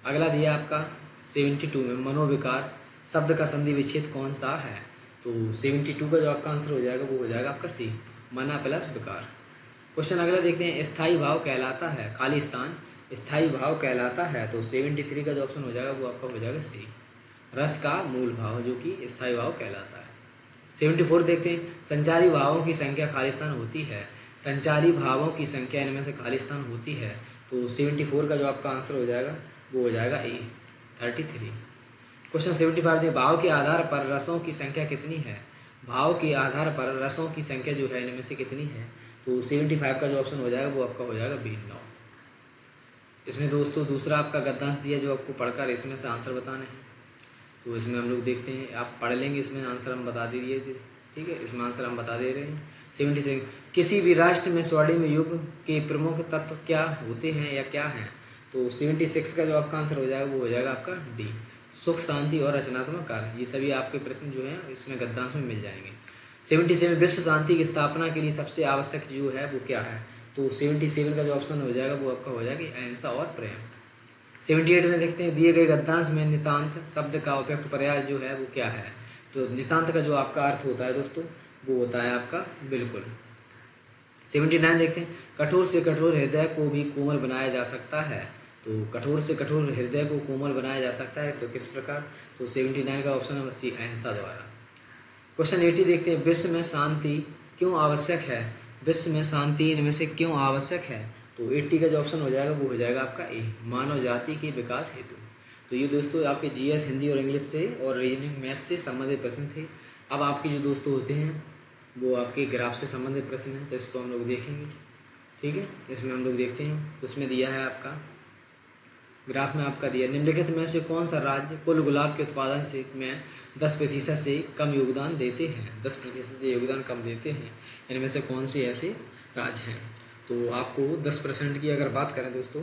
अगला दिया आपका 72 में मनोविकार शब्द का संधि विच्छेद कौन सा है? तो 72 का जो आपका आंसर हो जाएगा वो हो जाएगा आपका सी, मना प्लस विकार। क्वेश्चन अगला देखते हैं। स्थायी भाव कहलाता है, खाली स्थान स्थायी भाव कहलाता है? तो 73 का जो ऑप्शन हो जाएगा वो आपका हो जाएगा सी, रस का मूल भाव जो कि स्थायी भाव कहलाता है। 74 देखते हैं। संचारी भावों की संख्या खाली स्थान होती है? संचारी भावों की संख्या इनमें से खाली स्थान होती है? तो 74 का जो आपका आंसर हो जाएगा वो हो जाएगा ए, 33। क्वेश्चन 75 देखिए। भाव के आधार पर रसों की संख्या कितनी है? भाव के आधार पर रसों की संख्या जो है इनमें से कितनी है? तो 75 का जो ऑप्शन हो जाएगा वो आपका हो जाएगा बी, 9। इसमें दोस्तों दूसरा आपका गद्यांश दिया जो आपको पढ़कर इसमें से आंसर बताने हैं। तो इसमें हम लोग देखते हैं, आप पढ़ लेंगे, इसमें आंसर हम बता दीजिए। ठीक है, इसमें आंसर हम बता दे रहे हैं। 76 किसी भी राष्ट्र में स्वर्णिम युग के प्रमुख तत्व क्या होते हैं या क्या हैं? तो 76 का जो आपका आंसर हो जाएगा वो हो जाएगा आपका डी, सुख शांति और रचनात्मक कार्य। ये सभी आपके प्रश्न जो हैं इसमें गद्यांश में मिल जाएंगे। 77 विश्व शांति की स्थापना के लिए सबसे आवश्यक जो है वो क्या है? तो 77 का जो ऑप्शन हो जाएगा वो आपका हो जाएगा अहिंसा और प्रेम। 78 में देखते हैं। दिए गए गद्यांश में नितांत शब्द का उपयुक्त पर्याय जो है वो क्या है? तो नितांत का जो आपका अर्थ होता है दोस्तों वो होता है आपका बिल्कुल। 79 देखते हैं, कठोर से कठोर हृदय को भी कोमल बनाया जा सकता है। तो कठोर से कठोर हृदय को कोमल बनाया जा सकता है, तो किस प्रकार? तो 79 का ऑप्शन नंबर सी, अहिंसा द्वारा। क्वेश्चन 80 देखते हैं, विश्व में शांति क्यों आवश्यक है? विश्व में शांति इनमें से क्यों आवश्यक है? तो 80 का जो ऑप्शन हो जाएगा वो हो जाएगा आपका ए, मानव जाति के विकास हेतु। तो ये दोस्तों आपके जीएस हिंदी और इंग्लिश से और रीजनिंग मैथ से संबंधित प्रश्न थे। अब आपके जो दोस्तों होते हैं वो आपके ग्राफ से संबंधित प्रश्न हैं, तो इसको हम लोग देखेंगे। ठीक है, इसमें हम लोग देखते हैं। तो उसमें दिया है आपका ग्राफ में आपका दिया, निम्नलिखित में से कौन सा राज्य कुल गुलाब के उत्पादन से में 10% से कम योगदान देते हैं? 10% योगदान कम देते हैं, इनमें से कौन से ऐसे राज्य हैं? तो आपको 10% की अगर बात करें दोस्तों,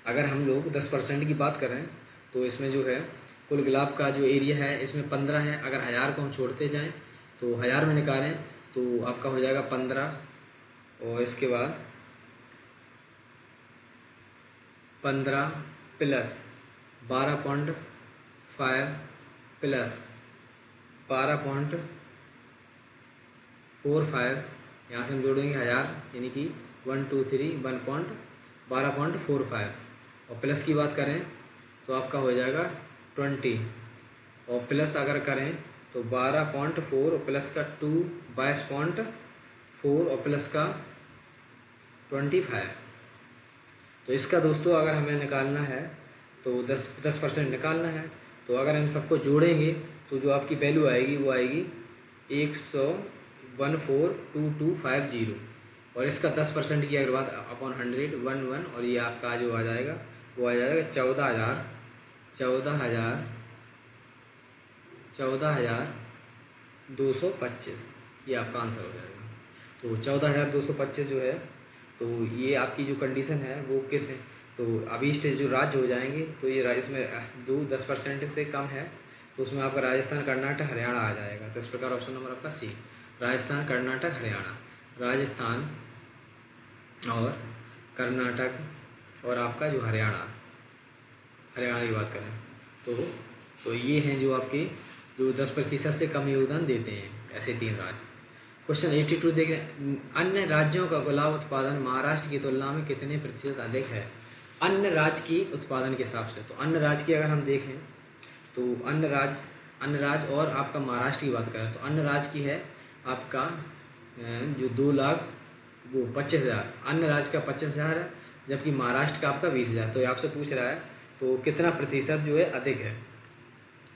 अगर हम लोग 10% की बात करें तो इसमें जो है कुल गुलाब का जो एरिया है इसमें 15 है। अगर 1000 को हम छोड़ते जाएं तो 1000 में निकालें तो आपका हो जाएगा 15, और इसके बाद 15 प्लस 12.5 प्लस 12.45, यहाँ से हम जोड़ेंगे 1000, यानी कि 1 2 3 12.45, और प्लस की बात करें तो आपका हो जाएगा 20, और प्लस अगर करें तो 12.4 प्लस का 2 22.4 और प्लस का 25। तो इसका दोस्तों अगर हमें निकालना है तो 10% निकालना है, तो अगर हम सबको जोड़ेंगे तो जो आपकी वैल्यू आएगी वो आएगी 1142250, और इसका 10% की अगर बात अपॉन 100 11, और ये आपका जो आ जाएगा वो आ जाएगा 14,225, ये आपका आंसर हो जाएगा। तो 14,225 जो है, तो ये आपकी जो कंडीशन है वो किस है? तो अभी स्टेज जो राज्य हो जाएंगे तो ये इसमें जो 10% से कम है तो उसमें आपका राजस्थान कर्नाटक हरियाणा आ जाएगा। तो इस प्रकार ऑप्शन नंबर आपका सी, राजस्थान कर्नाटक हरियाणा। राजस्थान और कर्नाटक और आपका जो हरियाणा की बात करें तो ये हैं जो आपके जो 10% से कम योगदान देते हैं, ऐसे 3 राज्य। क्वेश्चन 82 देखें, अन्य राज्यों का गुलाब उत्पादन महाराष्ट्र की तुलना में कितने प्रतिशत अधिक है? अन्य राज्य की उत्पादन के हिसाब से, तो अन्य राज्य की अगर हम देखें तो अन्य राज्य और आपका महाराष्ट्र की बात करें तो अन्य राज्य की है आपका जो 2,25,000, अन्य राज्य का 25,000 है, जबकि महाराष्ट्र का आपका 20,000। तो ये आपसे पूछ रहा है तो कितना प्रतिशत जो है अधिक है?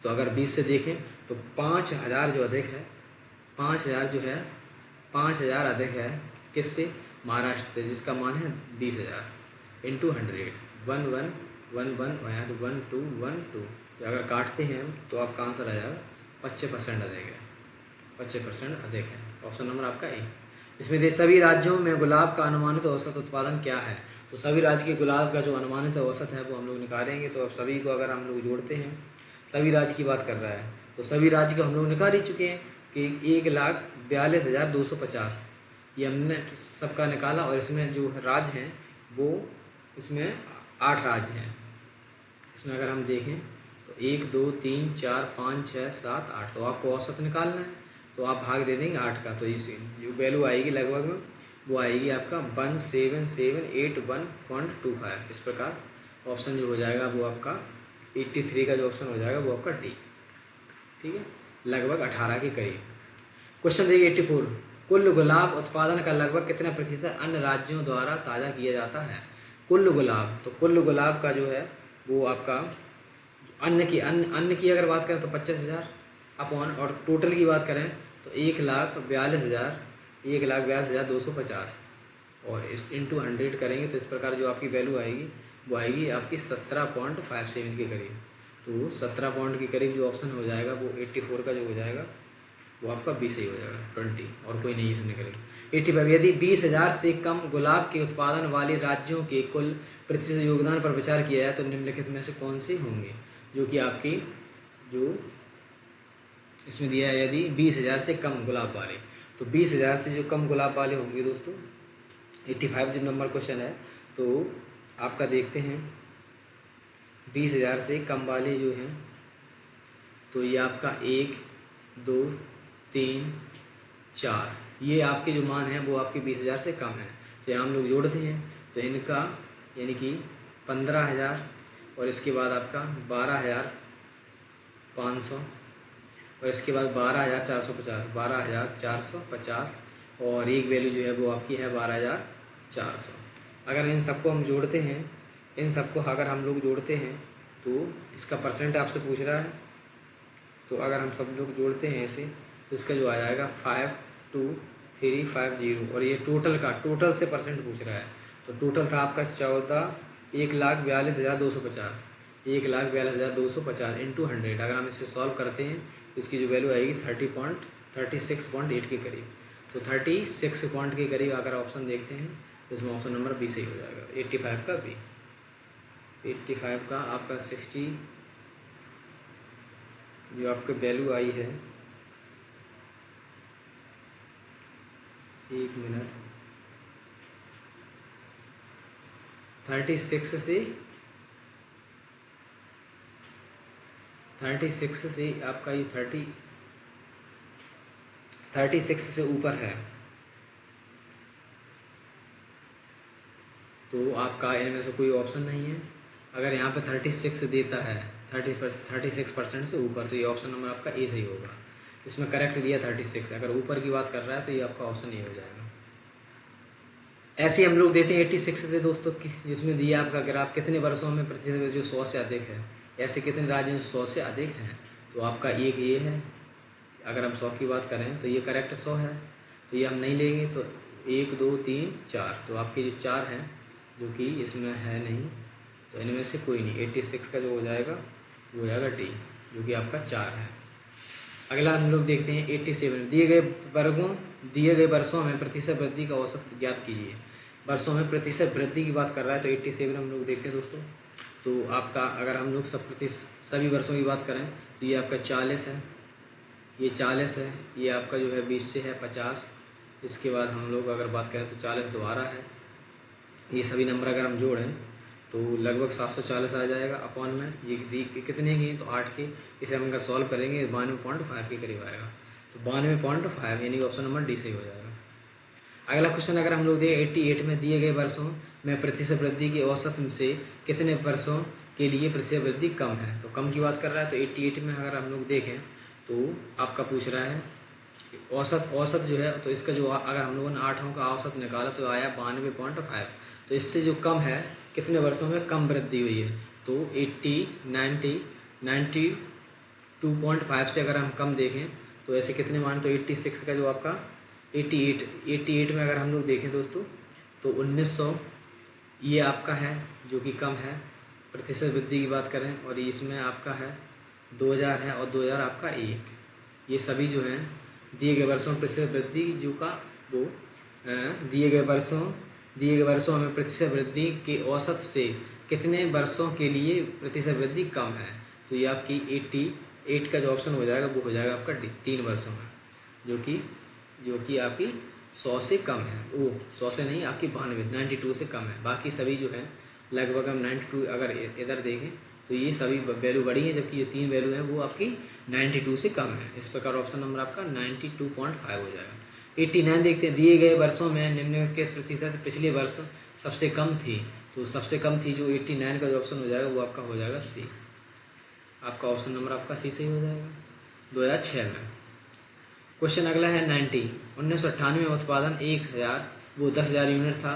तो अगर 20 से देखें तो 5,000 जो अधिक है, 5,000 जो है 5,000 अधिक है किससे? महाराष्ट्र से, जिसका मान है 20,000 इंटू 100 1 1 1 1, और यहाँ से 1 2 1 2, तो अगर काटते हैं तो आपका आंसर आ जाएगा 25% अधिक है, 25% अधिक है। ऑप्शन नंबर आपका ए। इसमें दे सभी राज्यों में गुलाब का अनुमानित औसत उत्पादन क्या है? तो सभी राज्य के गुलाब का जो अनुमानित औसत है वो हम लोग निकालेंगे। तो अब सभी को अगर हम लोग जोड़ते हैं, सभी राज्य की बात कर रहा है तो सभी राज्य को हम लोग निकाल ही चुके हैं कि 1,42,250 ये हमने सबका निकाला, और इसमें जो राज्य हैं वो इसमें 8 राज्य हैं। इसमें अगर हम देखें तो 1 2 3 4 5 6 7 8, तो आपको औसत निकालना है तो आप भाग दे देंगे 8 का, तो इस जो वैल्यू आएगी लगभग में वो आएगी आपका 17781.25। इस प्रकार ऑप्शन जो हो जाएगा वो आपका 83 का जो ऑप्शन हो जाएगा वो आपका डी। ठीक है, लगभग 18 के करीब। क्वेश्चन देखिए 84, कुल गुलाब उत्पादन का लगभग कितना प्रतिशत अन्य राज्यों द्वारा साझा किया जाता है? कुल गुलाब, तो कुल गुलाब का जो है वो आपका अन्य की अगर बात करें तो 25,000 अपॉन, और टोटल की बात करें तो 1,42,250, और इस इंटू 100 करेंगे तो इस प्रकार जो आपकी वैल्यू आएगी वो आएगी आपकी 17.57 के करीब। तो 17 पॉइंट के करीब जो ऑप्शन हो जाएगा वो 84 का जो हो जाएगा वो आपका 20 ही हो जाएगा, 20 और कोई नहीं इसमें करेगा। 85, यदि 20,000 से कम गुलाब के उत्पादन वाले राज्यों के कुल प्रतिशत योगदान पर विचार किया जाए तो निम्नलिखित में से कौन से होंगे? जो कि आपकी जो इसमें दिया है, यदि 20,000 से कम गुलाब वाले, तो 20,000 से जो कम गुलाब वाले होंगे दोस्तों, 85 जो नंबर क्वेश्चन है तो आपका देखते हैं 20,000 से कम वाले जो हैं तो ये आपका 1 2 3, 4, ये आपके जो मान हैं वो आपके 20,000 से कम है। तो यहाँ हम लोग जोड़ते हैं तो इनका यानी कि 15,000 और इसके बाद आपका 12,500 और इसके बाद 12,450 और एक वैल्यू जो है वो आपकी है 12,400। अगर इन सबको हम जोड़ते हैं, इन सबको अगर हम लोग जोड़ते हैं तो इसका परसेंट आपसे पूछ रहा है, तो अगर हम सब लोग जोड़ते हैं इसे तो इसका जो आ जाएगा 52350 और ये टोटल से परसेंट पूछ रहा है। तो टोटल था आपका 1,42,250 1,42,250 इंटू 100। अगर हम इसे सॉल्व करते हैं तो इसकी जो वैल्यू आएगी 36.8 के करीब। तो 36 पॉइंट के करीब अगर ऑप्शन देखते हैं तो इसमें ऑप्शन नंबर बी सही हो जाएगा, 85 का बी। 85 का आपका 60 जो आपका वैल्यू आई है, 1 मिनट, 36 से आपका ये 36 से ऊपर है तो आपका इनमें से कोई ऑप्शन नहीं है। अगर यहाँ पे 36 देता है 36% से ऊपर तो ये ऑप्शन नंबर आपका ए सही होगा। इसमें करेक्ट दिया 36, अगर ऊपर की बात कर रहा है तो ये आपका ऑप्शन ए हो जाएगा। ऐसे हम लोग देते हैं 86 से दोस्तों जिसमें दिया आपका ग्राफ कितने वर्षों में प्रतिशत जो 100 से अधिक है, ऐसे कितने राज्य जो 100 से अधिक हैं, तो आपका एक ये है। अगर हम 100 की बात करें तो ये करेक्ट 100 है, तो ये हम नहीं लेंगे। तो 1 2 3 4 तो आपके जो 4 हैं जो कि इसमें है नहीं, तो इनमें से कोई नहीं। 86 का जो हो जाएगा वो हो जाएगा डी जो कि आपका 4 है। अगला हम लोग देखते हैं 87। दिए गए वर्षों में प्रतिशत वृद्धि का औसत ज्ञात कीजिए। वर्षों में प्रतिशत वृद्धि की बात कर रहा है तो 87 हम लोग देखते हैं दोस्तों। तो आपका अगर हम लोग सभी वर्षों की बात करें तो ये आपका 40 है, ये 40 है, ये आपका जो है 20 से है 50। इसके बाद हम लोग अगर बात करें तो 40 दोबारा है। ये सभी नंबर अगर हम जोड़ें तो लगभग 740 आ जाएगा अपॉन में ये कितने के हैं तो 8 के। इसे हम अगर सॉल्व करेंगे 92.5 के करीब आएगा। तो 92.5 यानी कि ऑप्शन नंबर डी सही हो जाएगा। अगला क्वेश्चन अगर हम लोग दें 88 में दिए गए वर्षों में प्रतिशत वृद्धि की औसत से कितने वर्षों के लिए प्रतिशत वृद्धि कम है। तो कम की बात कर रहा है तो 88 में अगर हम लोग देखें तो आपका पूछ रहा है औसत जो है, तो इसका जो अगर हम लोगों ने 8 का औसत निकाला तो आया 92.5। तो इससे जो कम है कितने वर्षों में कम वृद्धि हुई है तो 80 90 92.5 से अगर हम कम देखें तो ऐसे कितने मान, तो 86 का जो आपका 88 में अगर हम लोग देखें दोस्तों तो 1900 ये आपका है जो कि कम है प्रतिशत वृद्धि की बात करें, और इसमें आपका है 2000 है और 2000 आपका 1। ये सभी जो हैं दिए गए वर्षों में प्रतिशत वृद्धि जो का वो दिए गए वर्षों में प्रतिशत वृद्धि के औसत से कितने वर्षों के लिए प्रतिशत वृद्धि कम है। तो ये आपकी 88 का जो ऑप्शन हो जाएगा वो हो जाएगा आपका 3 वर्षों में जो कि आपकी 100 से कम है। वो 100 से नहीं, आपकी 92 से कम है। बाकी सभी जो है लगभग हम 92 अगर इधर देखें तो ये सभी वैल्यू बड़ी है, जबकि ये 3 वैल्यू है वो आपकी 92 से कम है। इस प्रकार ऑप्शन नंबर आपका 92.5 हो जाएगा। 89 देखते हैं दिए गए वर्षों में निम्नलिखित प्रतिशत पिछले वर्ष सबसे कम थी। तो सबसे कम थी जो 89 का जो ऑप्शन हो जाएगा वो आपका हो जाएगा सी। आपका ऑप्शन नंबर आपका सी सही हो जाएगा 2006 में। क्वेश्चन अगला है 90। 1998 में उत्पादन 1000 वो 10,000 यूनिट था,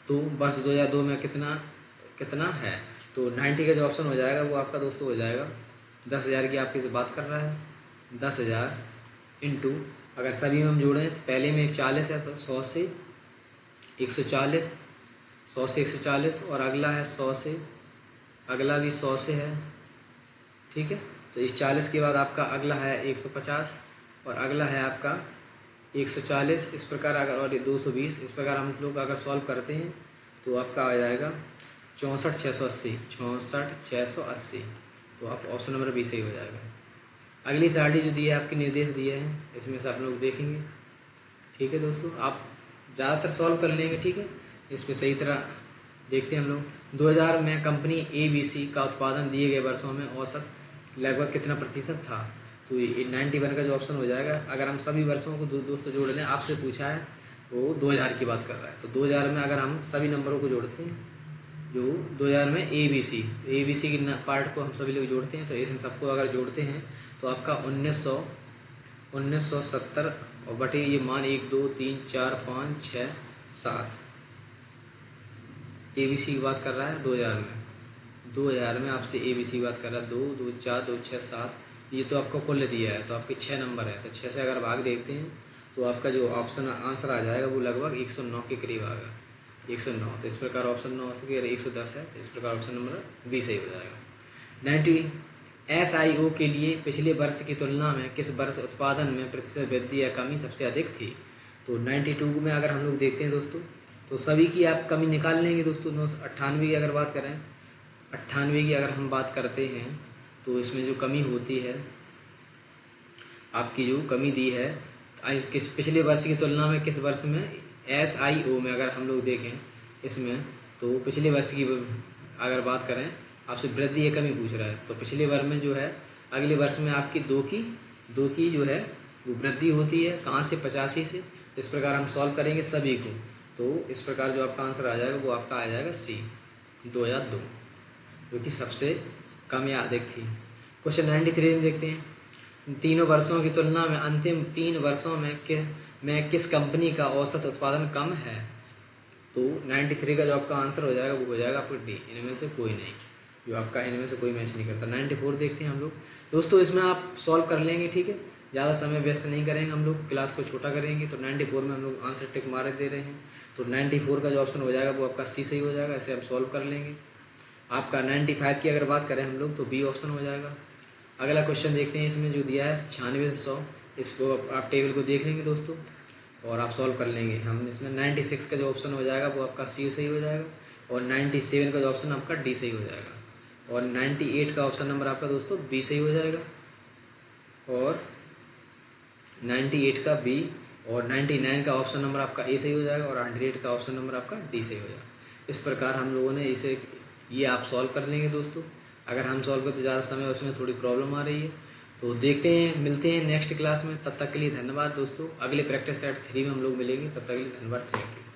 तो वर्ष 2002 में कितना है। तो 90 का जो ऑप्शन हो जाएगा वो आपका दोस्तों हो जाएगा 10,000 की आपकी से बात कर रहा है 10,000 इंटू अगर सभी में हम जोड़ें तो पहले में 40 है तो 100 से 140, 100 से 140 और अगला है 100 से, अगला भी 100 से है, ठीक है। तो इस 40 के बाद आपका अगला है 150 और अगला है आपका 140। इस प्रकार अगर और 220 इस प्रकार हम लोग अगर सॉल्व करते हैं तो आपका आ जाएगा 64,680। तो आप ऑप्शन नंबर बी सही हो जाएगा। अगली सारणी जो दी है आपके निर्देश दिए हैं इसमें से आप लोग देखेंगे, ठीक है दोस्तों। आप ज़्यादातर सॉल्व कर लेंगे, ठीक है। इस पर सही तरह देखते हैं हम लोग। 2000 में कंपनी ABC का उत्पादन दिए गए वर्षों में औसत लगभग कितना प्रतिशत था। तो ये 91 का जो ऑप्शन हो जाएगा, अगर हम सभी वर्षों को दोस्तों जोड़ लें, आपसे पूछा है वो 2000 की बात कर रहा है, तो 2000 में अगर हम सभी नंबरों को जोड़ते हैं, जो 2000 में ABC, तो ABC की पार्ट को हम सभी लोग जोड़ते हैं, तो इन सबको अगर जोड़ते हैं तो आपका 1970 और बटे ये मान 1 2 3 4 5 6 7, ABC की बात कर रहा है 2000 में आपसे ABC की बात कर रहा है, 2 2 4 2 6 7, ये तो आपको कुल दिया है, तो आपके 6 नंबर है, तो 6 से अगर भाग देखते हैं तो आपका जो ऑप्शन आंसर आ जाएगा वो लगभग 109 के करीब आएगा, 109। तो इस प्रकार ऑप्शन 9 हो सके, अगर 110 है तो इस प्रकार ऑप्शन नंबर बी सही हो जाएगा। 90 SIO के लिए पिछले वर्ष की तुलना में किस वर्ष उत्पादन में प्रतिशत वृद्धि या कमी सबसे अधिक थी? तो 92 में अगर हम लोग देखते हैं दोस्तों, तो सभी की आप कमी निकाल लेंगे दोस्तों। 98 की अगर बात करें, 98 की अगर हम बात करते हैं तो इसमें जो कमी होती है, आपकी जो कमी दी है किस पिछले वर्ष की तुलना में किस वर्ष में, SIO में अगर हम लोग देखें इसमें, तो पिछले वर्ष की अगर बात करें, आपसे वृद्धि या कमी पूछ रहा है, तो पिछले वर्ष में जो है, अगले वर्ष में आपकी दो की जो है वो वृद्धि होती है, कहाँ से, 85 से। इस प्रकार हम सॉल्व करेंगे सभी को, तो इस प्रकार जो आपका आंसर आ जाएगा वो आपका आ जाएगा C 2002, जो कि सबसे कम या अधिक थी। क्वेश्चन 93 में देखते हैं, तीनों वर्षों की तुलना में अंतिम 3 वर्षों में किस कंपनी का औसत उत्पादन कम है? तो 93 का जो आपका आंसर हो जाएगा वो हो जाएगा आपको D, इनमें से कोई नहीं, जो आपका इनमें से कोई मैच नहीं करता। 94 देखते हैं हम लोग दोस्तों, इसमें आप सॉल्व कर लेंगे, ठीक है, ज़्यादा समय व्यस्त नहीं करेंगे, हम लोग क्लास को छोटा करेंगे। तो 94 में हम लोग आंसर टिक मार दे रहे हैं, तो 94 का जो ऑप्शन हो जाएगा वो आपका C सही हो जाएगा, ऐसे आप सॉल्व कर लेंगे। आपका 95 की अगर बात करें हम लोग तो B ऑप्शन हो जाएगा। अगला क्वेश्चन देखते हैं, इसमें जो दिया है 96 से 100, इसको आप टेबल को देख लेंगे दोस्तों और आप सॉल्व कर लेंगे। हम इसमें 96 का जो ऑप्शन हो जाएगा वो आपका C सही हो जाएगा, और 97 का जो ऑप्शन आपका D सही हो जाएगा, और 98 का ऑप्शन नंबर आपका दोस्तों B सही हो जाएगा, और 98 का B, और 99 का ऑप्शन नंबर आपका A सही हो जाएगा, और 100 का ऑप्शन नंबर आपका D सही हो जाएगा। इस प्रकार हम लोगों ने इसे ये आप सॉल्व कर लेंगे दोस्तों। अगर हम सॉल्व करते ज़्यादा समय उसमें थोड़ी प्रॉब्लम आ रही है, तो देखते हैं, मिलते हैं नेक्स्ट क्लास में। तब तक के लिए धन्यवाद दोस्तों। अगले प्रैक्टिस सेट 3 में हम लोग मिलेंगे, तब तक के लिए धन्यवाद, थैंक यू।